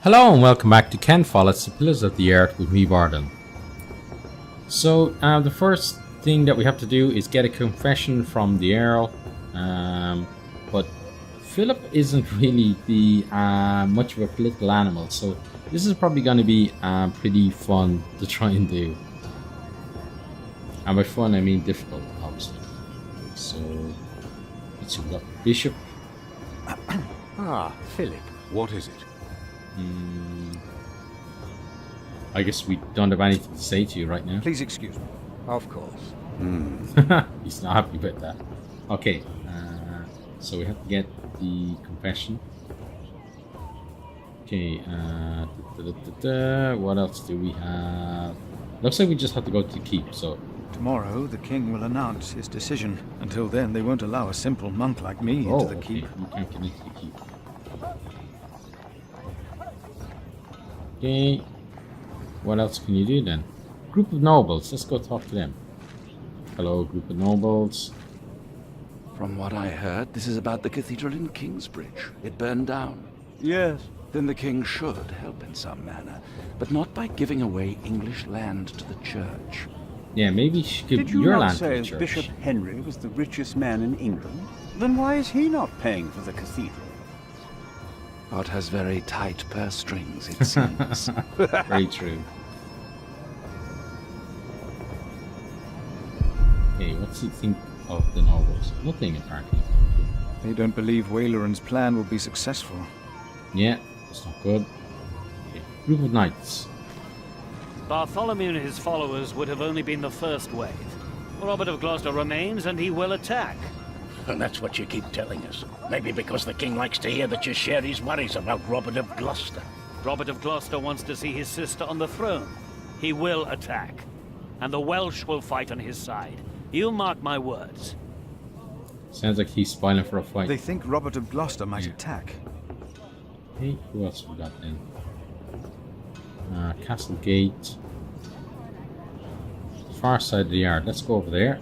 Hello and welcome back to Ken Follett's The Pillars of the Earth with me, Bardon. So, the first thing that we have to do is get a confession from the Earl, but Philip isn't really the much of a political animal, so this is probably going to be pretty fun to try and do. And by fun, I mean difficult, obviously. So, let's see, we've got Bishop. Philip, what is it? I guess we don't have anything to say to you right now. Please excuse me. Of course. He's not happy about that. Okay, so we have to get the confession. Okay, what else do we have? Looks like we just have to go to the keep, so... Tomorrow, the king will announce his decision. Until then, they won't allow a simple monk like me into the keep. We can't get into the keep. Okay, what else can you do then? Group of nobles, let's go talk to them. Hello, group of nobles. From what I heard, this is about the cathedral in Kingsbridge. It burned down. Yes. Then the king should help in some manner, but not by giving away English land to the church. Yeah, maybe you should give Did you your not land to say the church. Bishop Henry was the richest man in England? Then why is he not paying for the cathedral? God has very tight purse strings, it seems. Very true. Okay, what's he think of the nobles? Nothing, apparently. They don't believe Waleran's plan will be successful. Yeah, that's not good. Okay, group of knights. Bartholomew and his followers would have only been the first wave. Robert of Gloucester remains and he will attack. And that's what you keep telling us. Maybe because the king likes to hear that you share his worries about Robert of Gloucester. Robert of Gloucester wants to see his sister on the throne. He will attack. And the Welsh will fight on his side. You mark my words. Sounds like he's spoiling for a fight. They think Robert of Gloucester might attack. Hey, who else we got then? Castle Gate. Far side of the yard. Let's go over there.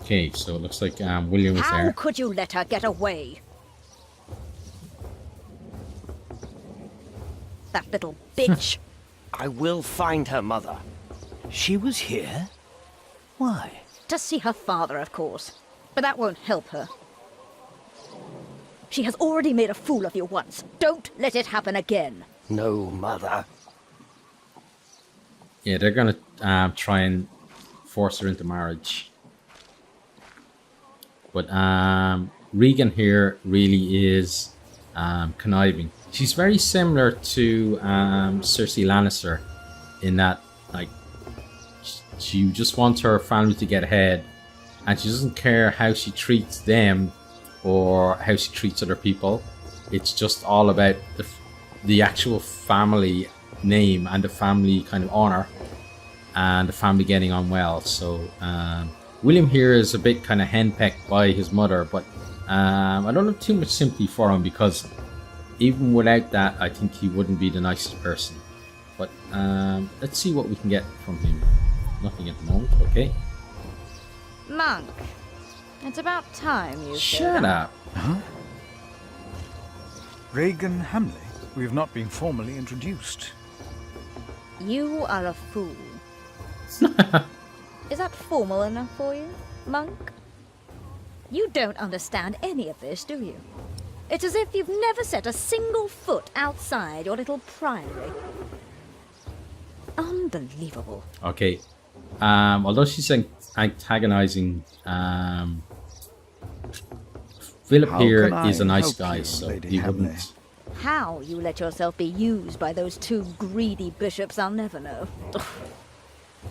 Okay, so it looks like William was How there. could you let her get away? That little bitch. I will find her, Mother. She was here? Why? To see her father, of course. But that won't help her. She has already made a fool of you once. Don't let it happen again. No, Mother. Yeah, they're gonna try and force her into marriage. But Regan here really is conniving. She's very similar to Cersei Lannister in that, like, she just wants her family to get ahead, and she doesn't care how she treats them or how she treats other people. It's just all about the actual family name and the family kind of honor and the family getting on well. So William here is a bit kind of henpecked by his mother, but I don't have too much sympathy for him because even without that, I think he wouldn't be the nicest person. But let's see what we can get from him. Nothing at the moment, okay. Monk, it's about time you Shut up. Huh? Regan Hamley? We have not been formally introduced. You are a fool. Is that formal enough for you, Monk? You don't understand any of this, do you? It's as if you've never set a single foot outside your little priory. Unbelievable. Okay. Although she's antagonizing, Philip How here can is a I nice help guy, you, so Lady he Hamley? wouldn't. How you let yourself be used by those two greedy bishops, I'll never know.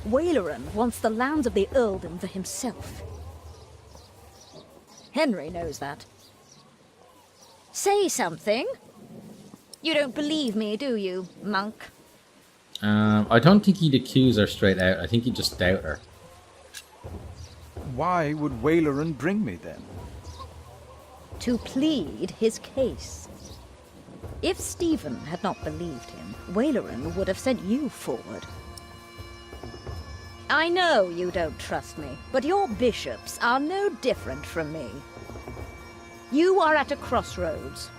Waleran wants the lands of the earldom for himself. Henry knows that. Say something. You don't believe me, do you, Monk? I don't think he'd accuse her straight out. I think he'd just doubt her. Why would Waleran bring me then? To plead his case. If Stephen had not believed him, Waleran would have sent you forward. I know you don't trust me, but your bishops are no different from me. You are at a crossroads.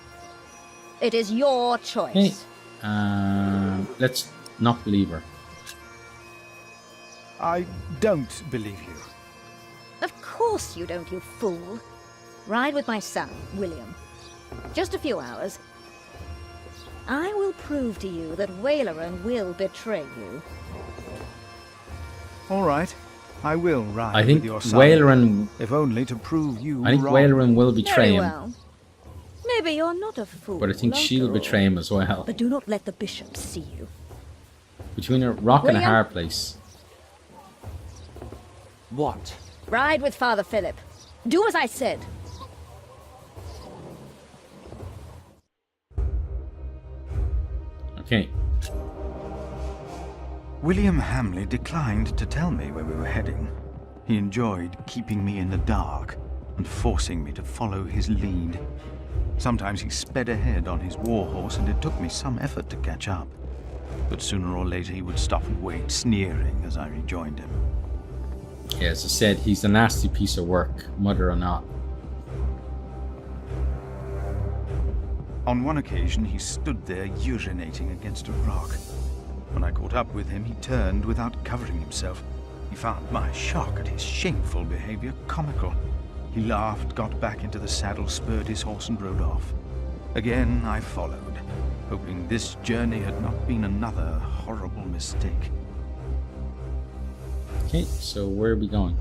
It is your choice. Hey, let's not believe her. I don't believe you. Of course you don't, you fool. Ride with my son, William. Just a few hours. I will prove to you that Waleran will betray you. All right, I will ride I think with your son, Waleran. if only to prove you I think wrong. Waleran will betray Very him, well. Maybe you're not a fool. but I think she'll after all. betray him as well. But do not let the bishops see you. Between a rock and a William? hard place. What? Ride with Father Philip. Do as I said. Okay. William Hamley declined to tell me where we were heading. He enjoyed keeping me in the dark and forcing me to follow his lead. Sometimes he sped ahead on his warhorse, and it took me some effort to catch up. But sooner or later he would stop and wait, sneering as I rejoined him. Yeah, as I said, he's a nasty piece of work, mother or not. On one occasion, he stood there urinating against a rock. When I caught up with him, he turned without covering himself. He found my shock at his shameful behavior comical. He laughed, got back into the saddle, spurred his horse, and rode off. Again, I followed, hoping this journey had not been another horrible mistake. Okay, so where are we going?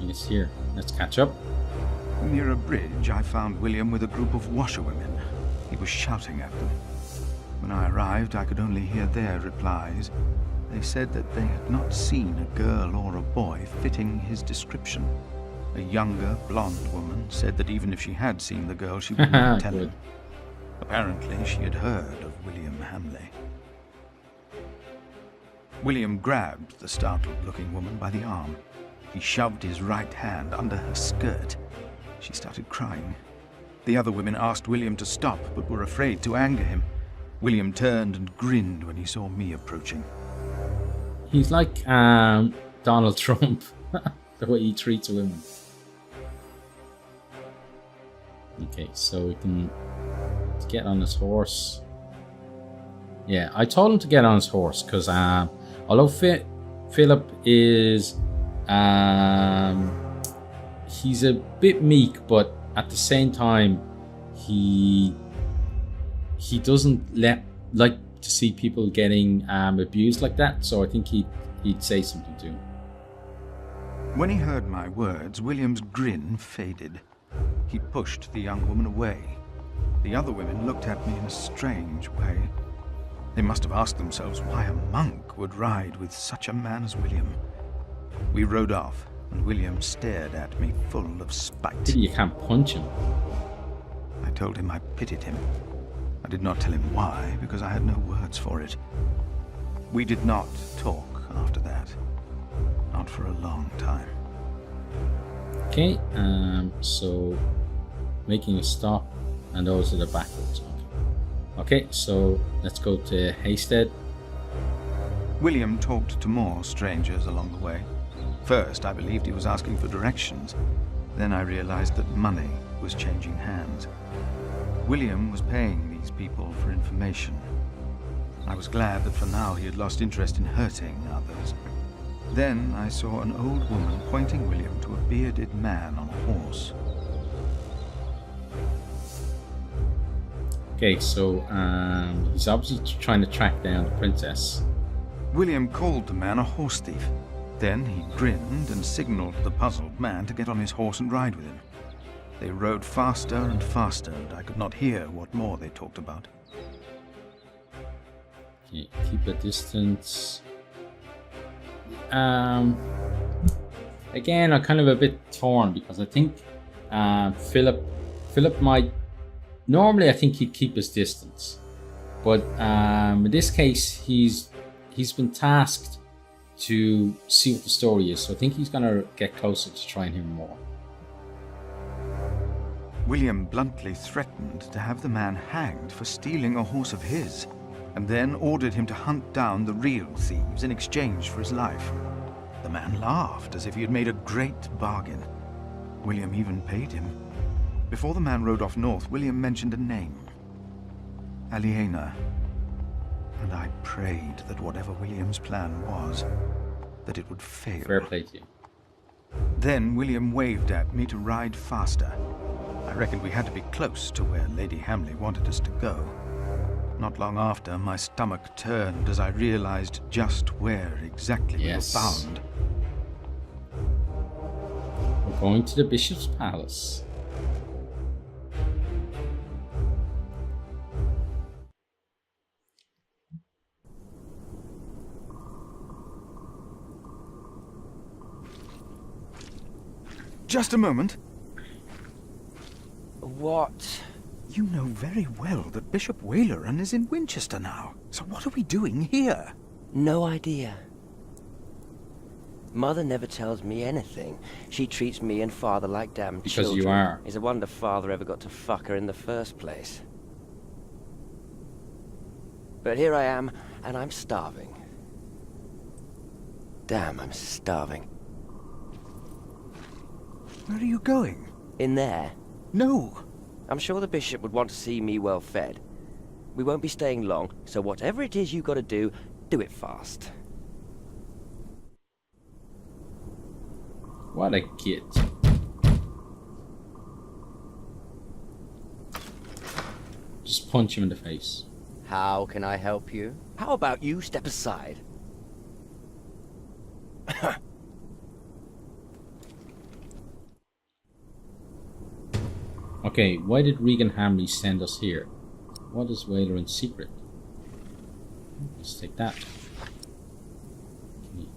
It's here. Let's catch up. Near a bridge, I found William with a group of washerwomen. He was shouting at them. When I arrived, I could only hear their replies. They said that they had not seen a girl or a boy fitting his description. A younger, blonde woman said that even if she had seen the girl, she would not tell him. Apparently, she had heard of William Hamley. William grabbed the startled-looking woman by the arm. He shoved his right hand under her skirt. She started crying. The other women asked William to stop, but were afraid to anger him. William turned and grinned when he saw me approaching. He's like Donald Trump, the way he treats women. Okay, so we can get on his horse. Yeah, I told him to get on his horse because although Philip is he's a bit meek, but at the same time he doesn't like to see people getting abused like that, so I think he'd say something to him. When he heard my words, William's grin faded. He pushed the young woman away. The other women looked at me in a strange way. They must have asked themselves why a monk would ride with such a man as William. We rode off, and William stared at me full of spite. Pity you can't punch him. I told him I pitied him. I did not tell him why, because I had no words for it. We did not talk after that. Not for a long time. Okay, so making a stop, and those are the backwards. Okay, so let's go to Haysted. William talked to more strangers along the way. First, I believed he was asking for directions. Then I realized that money was changing hands. William was paying these people for information. I was glad that for now he had lost interest in hurting others. Then I saw an old woman pointing William to a bearded man on a horse. Okay, so he's obviously trying to track down the princess. William called the man a horse thief. Then he grinned and signaled the puzzled man to get on his horse and ride with him. They rode faster and faster, and I could not hear what more they talked about. Okay, keep a distance. Again, I'm kind of a bit torn because I think Philip might. Normally, I think he'd keep his distance, but in this case, he's been tasked to see what the story is. So I think he's gonna get closer to try and hear more. William bluntly threatened to have the man hanged for stealing a horse of his. and then ordered him to hunt down the real thieves in exchange for his life. The man laughed as if he had made a great bargain. William even paid him. Before the man rode off north, William mentioned a name. Aliena. And I prayed that whatever William's plan was, that it would fail. Fair play to you. Then William waved at me to ride faster. I reckoned we had to be close to where Lady Hamley wanted us to go. Not long after, my stomach turned as I realized just where exactly we were bound. We're going to the Bishop's Palace. Just a moment. What? You know very well that Bishop Waleran is in Winchester now. So what are we doing here? No idea. Mother never tells me anything. She treats me and Father like damn because children. You are. It's a wonder Father ever got to fuck her in the first place. But here I am, and I'm starving. Damn, I'm starving. Where are you going? In there. No. I'm sure the Bishop would want to see me well fed. We won't be staying long, so whatever it is you gotta do it fast. What a kid. Just punch him in the face. How can I help you? How about you step aside? Okay, why did Regan Hamley send us here? What is Waleran's secret? Let's take that. Okay.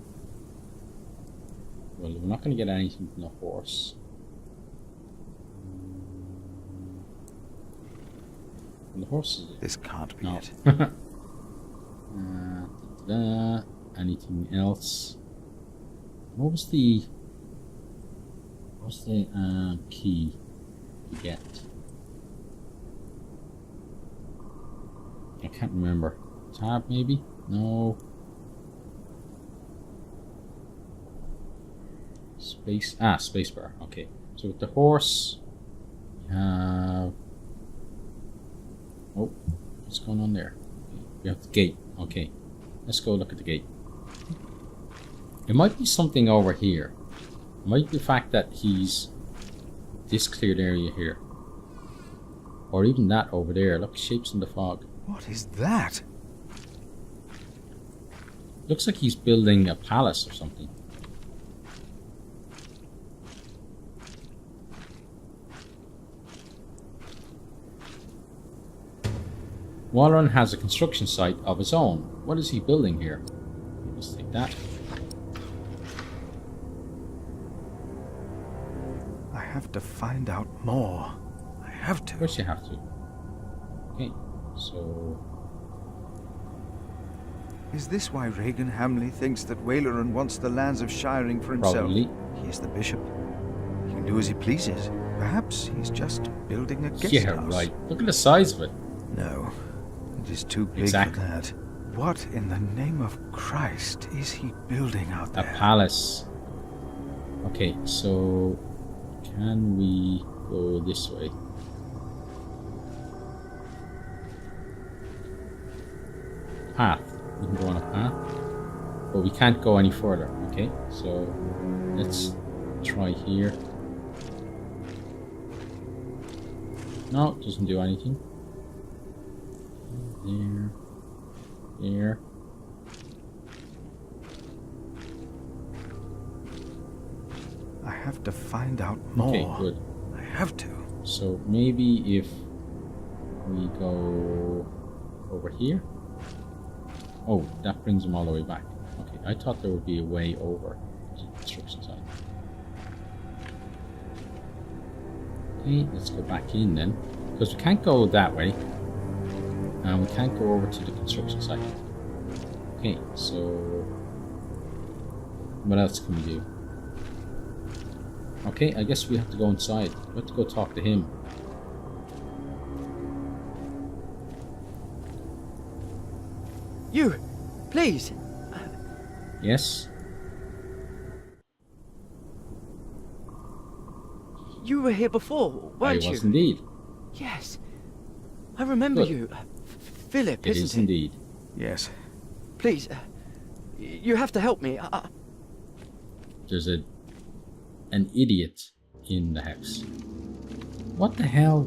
Well, we're not going to get anything from the horse. And the horse is... This can't be it. Anything else? What was the key to get? I can't remember. Tab maybe? No. Spacebar. Okay. So with the horse, we have... Oh, what's going on there? We have the gate. Okay. Let's go look at the gate. It might be something over here. It might be the fact that he's this cleared area here. Or even that over there. Look, shapes in the fog. What is that? Looks like he's building a palace or something. Waleran has a construction site of his own. What is he building here? Let's take that. I have to find out more. I have to. Of course you have to. Okay, so... Is this why Regan Hamley thinks that Waleran wants the lands of Shiring for himself? Probably. He is the bishop. He can do as he pleases. Perhaps he's just building a guest Yeah, house. right. Look at the size of it. No, it is too big Exactly. for that. What in the name of Christ is he building out A there? palace. Okay, so... Can we go this way? Path. We can go on a path. But we can't go any further. Okay, so... Let's try here. No, it doesn't do anything. There. There. I have to find out more. Okay, good. I have to. So maybe if we go over here. Oh, that brings them all the way back. Okay, I thought there would be a way over to the construction site. Okay, let's go back in then. Because we can't go that way. And we can't go over to the construction site. Okay, so... What else can we do? Okay, I guess we have to go inside. We have to go talk to him. You, please. Yes? You were here before, weren't I you? was indeed. Yes. I remember Good. you. Philip, It isn't is it? indeed. Yes. Please, you have to help me. There's an idiot in the house. What the hell?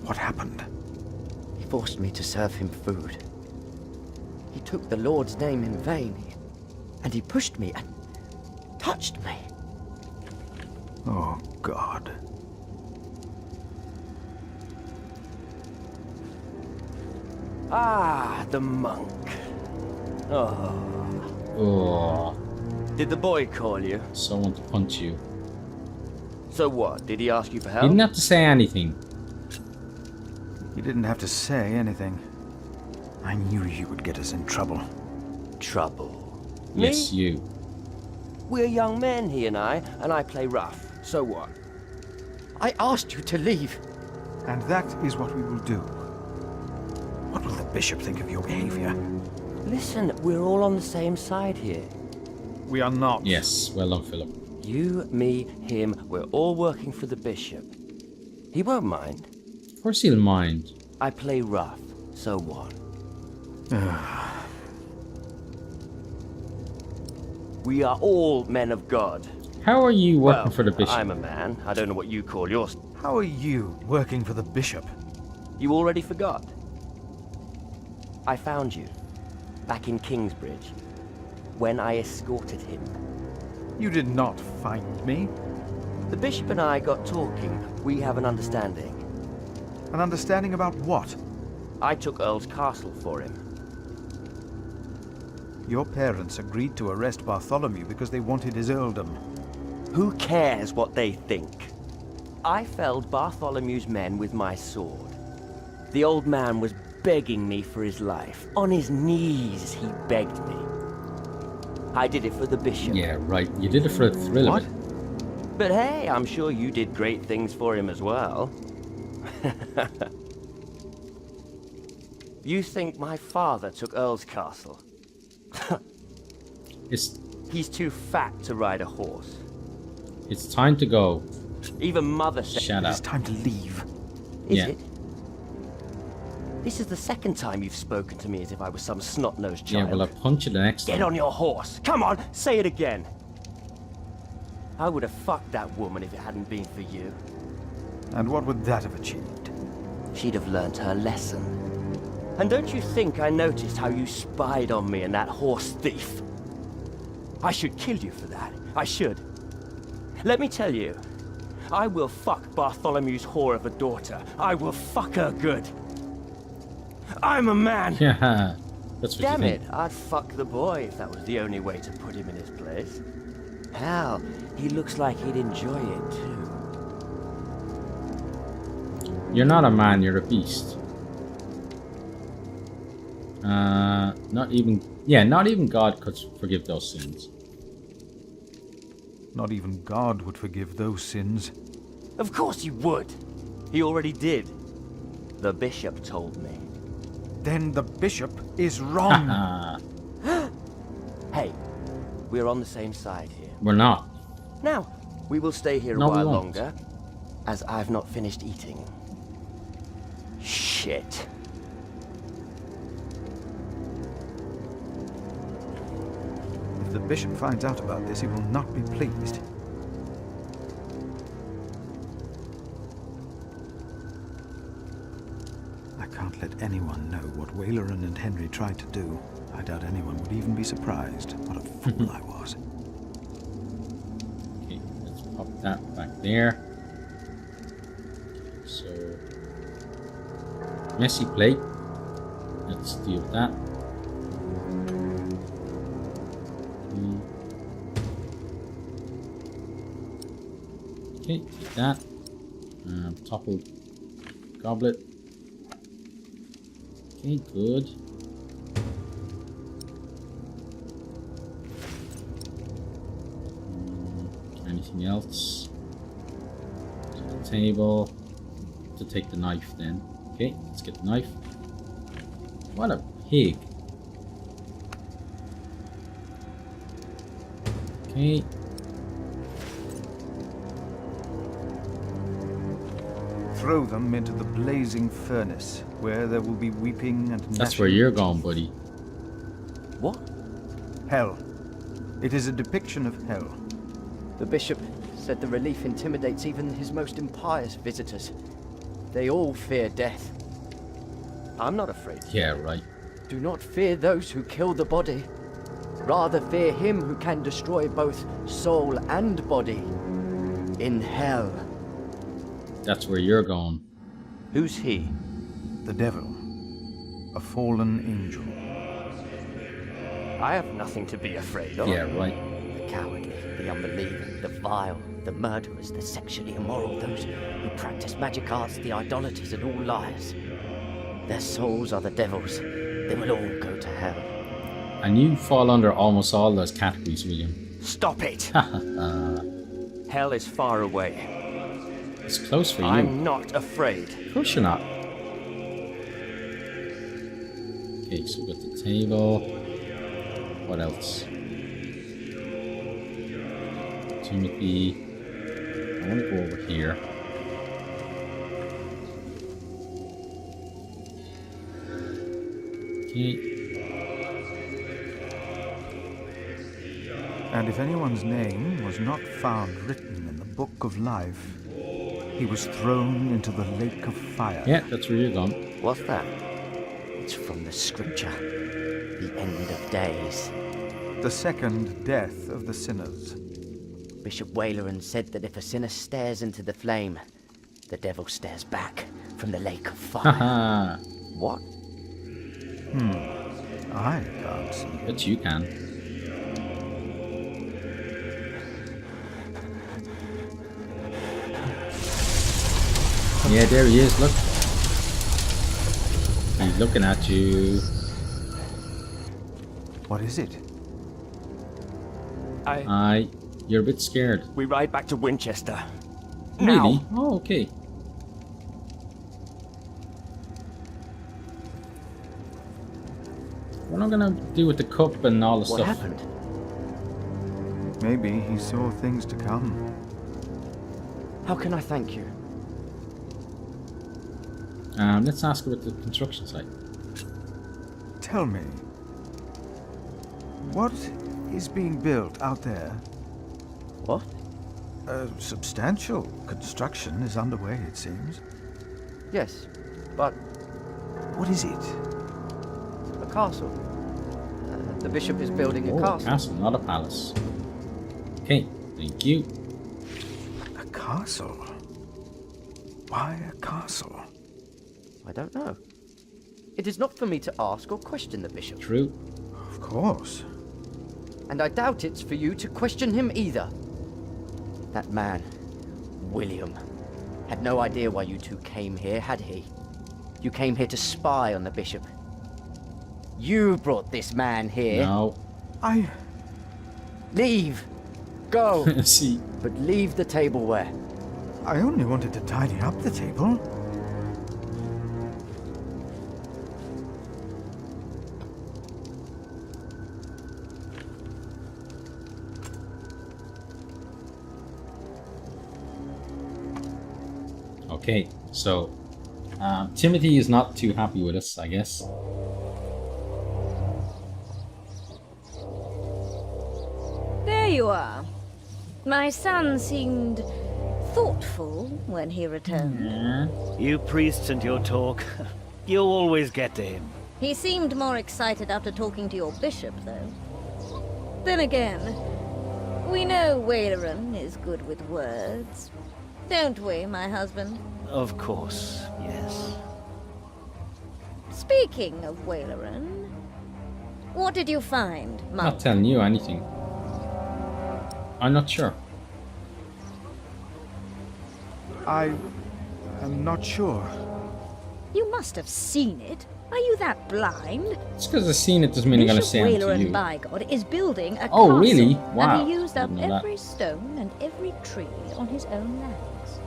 What happened? He forced me to serve him food. He took the Lord's name in vain. And he pushed me and touched me. Oh, God. Ah, the monk. Oh. Oh, Did the boy call you? someone to punch you. So what? Did he ask you for help? He didn't have to say anything. You didn't have to say anything. I knew you would get us in trouble. Trouble. Yes, Me? you. We're young men, he and I play rough. So what? I asked you to leave. And that is what we will do. What will the bishop think of your behavior? Listen, we're all on the same side here. We are not. Yes, well done, Philip. You, me, him, we're all working for the bishop. He won't mind. Of course he'll mind. I play rough. So what? We are all men of God. How are you working Well, for the bishop? I'm a man. I don't know what you call yours. How are you working for the bishop? You already forgot. I found you, back in Kingsbridge, when I escorted him. You did not find me. The bishop and I got talking. We have an understanding. An understanding about what? I took Earl's castle for him. Your parents agreed to arrest Bartholomew because they wanted his earldom. Who cares what they think? I felled Bartholomew's men with my sword. The old man was begging me for his life. On his knees, he begged me. I did it for the bishop. Yeah, right. You did it for the thrill of it. But hey, I'm sure you did great things for him as well. You think my father took Earl's castle? He's too fat to ride a horse. It's time to go. Even mother said... Shut It is up. time to leave. Is Yeah. it? This is the second time you've spoken to me as if I was some snot-nosed child. Yeah, well, I'll punch you the next Get time. on your horse. Come on, say it again. I would have fucked that woman if it hadn't been for you. And what would that have achieved? She'd have learnt her lesson. And don't you think I noticed how you spied on me and that horse thief? I should kill you for that. I should. Let me tell you, I will fuck Bartholomew's whore of a daughter. I will fuck her good. I'm a man. Yeah, that's what Damn you it, think. I'd fuck the boy if that was the only way to put him in his place. Hell, he looks like he'd enjoy it too. You're not a man, you're a beast. Not even God could forgive those sins. Not even God would forgive those sins. Of course he would. He already did. The bishop told me. Then the bishop is wrong. Hey, we're on the same side here. We're not. Now, we will stay here No, a we while won't. longer, as I've not finished eating. Shit. If the bishop finds out about this, he will not be pleased. I can't let anyone know what Waleran and Henry tried to do. I doubt anyone would even be surprised. What a fool I was. Okay, let's pop that back there. So, messy plate. Let's deal with that. Okay, take that. Toppled goblet. Okay, good. Anything else? To the table. To take the knife then. Okay, let's get the knife. What a pig. Okay. Throw them into the blazing furnace, where there will be weeping and That's where gnashing you're of teeth. going, buddy. What? Hell. It is a depiction of hell. The bishop said the relief intimidates even his most impious visitors. They all fear death. I'm not afraid. Yeah, right. Do not fear those who kill the body. Rather fear him who can destroy both soul and body. In hell. That's where you're going. Who's he? The devil. A fallen angel. I have nothing to be afraid of. Yeah, right. The cowardly, the unbelieving, the vile, the murderers, the sexually immoral, those who practice magic arts, the idolaters, and all liars. Their souls are the devil's. They will all go to hell. And you fall under almost all those categories, William. Stop it! Hell is far away. It's close for you. I'm not afraid. Of course you're not. Okay, so we got the table. What else? Timothy. I want to go over here. Okay. And if anyone's name was not found written in the book of life, he was thrown into the lake of fire. Yeah, that's where you're going. What's that? It's from the scripture. The end of days. The second death of the sinners. Bishop Waleran said that if a sinner stares into the flame, the devil stares back from the lake of fire. Haha. What? I can't see it. Bet you can. Yeah, there he is, look. He's looking at you. What is it? You're a bit scared. We ride back to Winchester. Really? Now. Oh, okay. What am I gonna do with the cup and all the What stuff? happened? Maybe he saw things to come. How can I thank you? Let's ask about the construction site. Tell me, what is being built out there? What? A substantial construction is underway, it seems. Yes, but What is it? a castle. The bishop is building a Oh, castle. castle, not a palace. Okay, thank you. A castle? Why a castle? I don't know. It is not for me to ask or question the bishop. True. Of course. And I doubt it's for you to question him either. That man, William, had no idea why you two came here, had he? You came here to spy on the bishop. You brought this man here. No. I... Leave. Go. See, But leave the tableware. I only wanted to tidy up the table. okay, so Timothy is not too happy with us, I guess. There you are. My son seemed thoughtful when he returned. You priests and your talk. You'll always get to him. He seemed more excited after talking to your bishop, though. Then again, we know Waleran is good with words. Don't we, my husband? Of course, yes. Speaking of Waleran, what did you find, I'm Mum? not telling you anything. I'm not sure. I am not sure. You must have seen it. Are you that blind? It's because I've seen it doesn't mean I'm going to Bishop say it to Waleran you. Bygod is building a Oh, castle. really? Wow. And he used up Didn't know that. every stone and every tree on his own lands.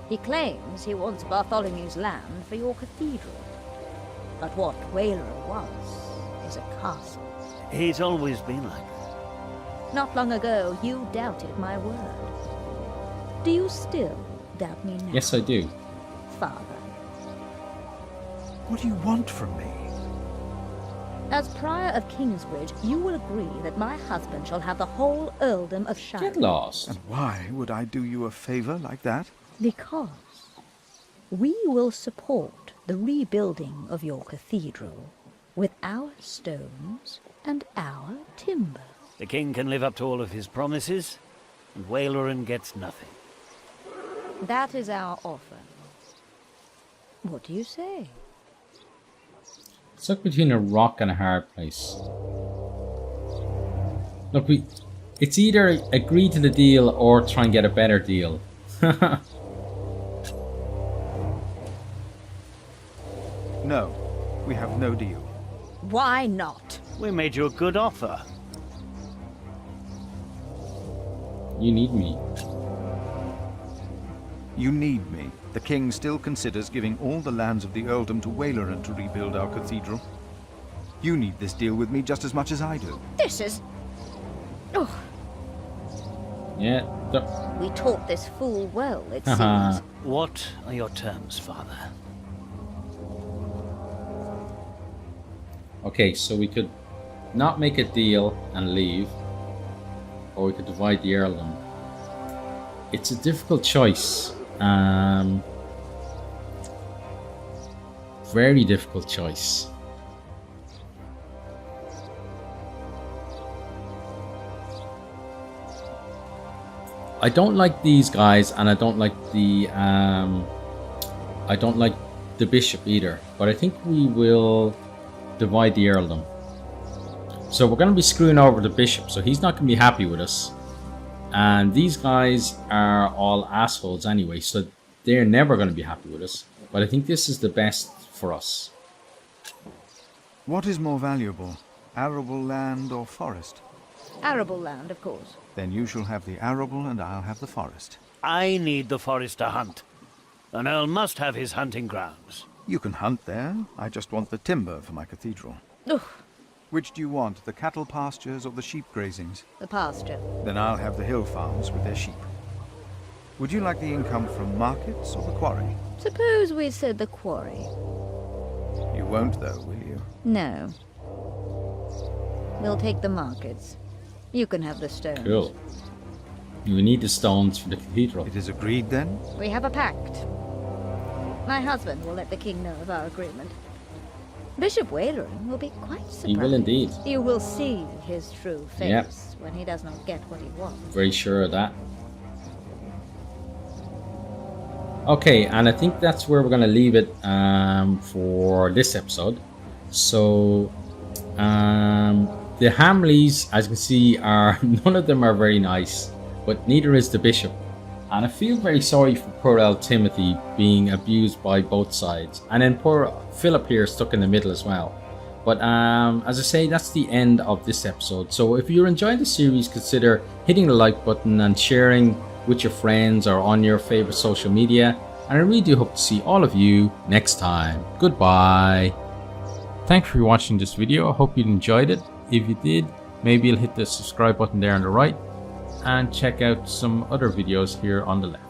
He claims he wants Bartholomew's land for your cathedral. But what Wayleran was is a castle. He's always been like that. Not long ago, you doubted my word. Do you still doubt me now? Yes, I do. Father. What do you want from me? As Prior of Kingsbridge, you will agree that my husband shall have the whole earldom of Shire. Get lost. And why would I do you a favor like that? Because we will support the rebuilding of your cathedral with our stones and our timber. The king can live up to all of his promises, and Wayleran gets nothing. That is our offer. What do you say? Stuck between a rock and a hard place. Look, it's either agree to the deal or try and get a better deal. No, we have no deal. Why not? We made you a good offer. You need me. You need me. The king still considers giving all the lands of the earldom to Wayleran to rebuild our cathedral. You need this deal with me just as much as I do. This is... Oh, Yeah. we taught this fool well, it Haha. seems. What are your terms, father? Okay, so we could not make a deal and leave, or we could divide the earldom. It's a difficult choice. Very difficult choice. I don't like these guys, and I don't like the bishop either. But I think we will divide the earldom. So we're going to be screwing over the bishop, so he's not going to be happy with us. And these guys are all assholes anyway, so they're never going to be happy with us. But I think this is the best for us. What is more valuable, arable land or forest? Arable land, of course. Then you shall have the arable and I'll have the forest. I need the forest to hunt. An earl must have his hunting grounds. You can hunt there. I just want the timber for my cathedral. Ugh, Which do you want, the cattle pastures or the sheep grazings? the pasture. Then I'll have the hill farms with their sheep. Would you like the income from markets or the quarry? Suppose we said the quarry. You won't though, will you? No. We'll take the markets. You can have the stones. Cool. We need the stones for the cathedral. It is agreed then? We have a pact. My husband will let the king know of our agreement. Bishop Wayleran will be quite surprised. He will indeed. You will see his true face Yep. when he does not get what he wants. Very sure of that. Okay, and I think that's where we're going to leave it for this episode. So, the Hamleys, as you can see, are none of them are very nice, but neither is the bishop. And I feel very sorry for poor old Timothy being abused by both sides, and then poor Philip here stuck in the middle as well. But as I say, that's the end of this episode. So if you're enjoying the series, consider hitting the like button and sharing with your friends or on your favorite social media. And I really do hope to see all of you next time. Goodbye. Thanks for watching this video. I hope you enjoyed it. If you did, maybe you'll hit the subscribe button there on the right and check out some other videos here on the left.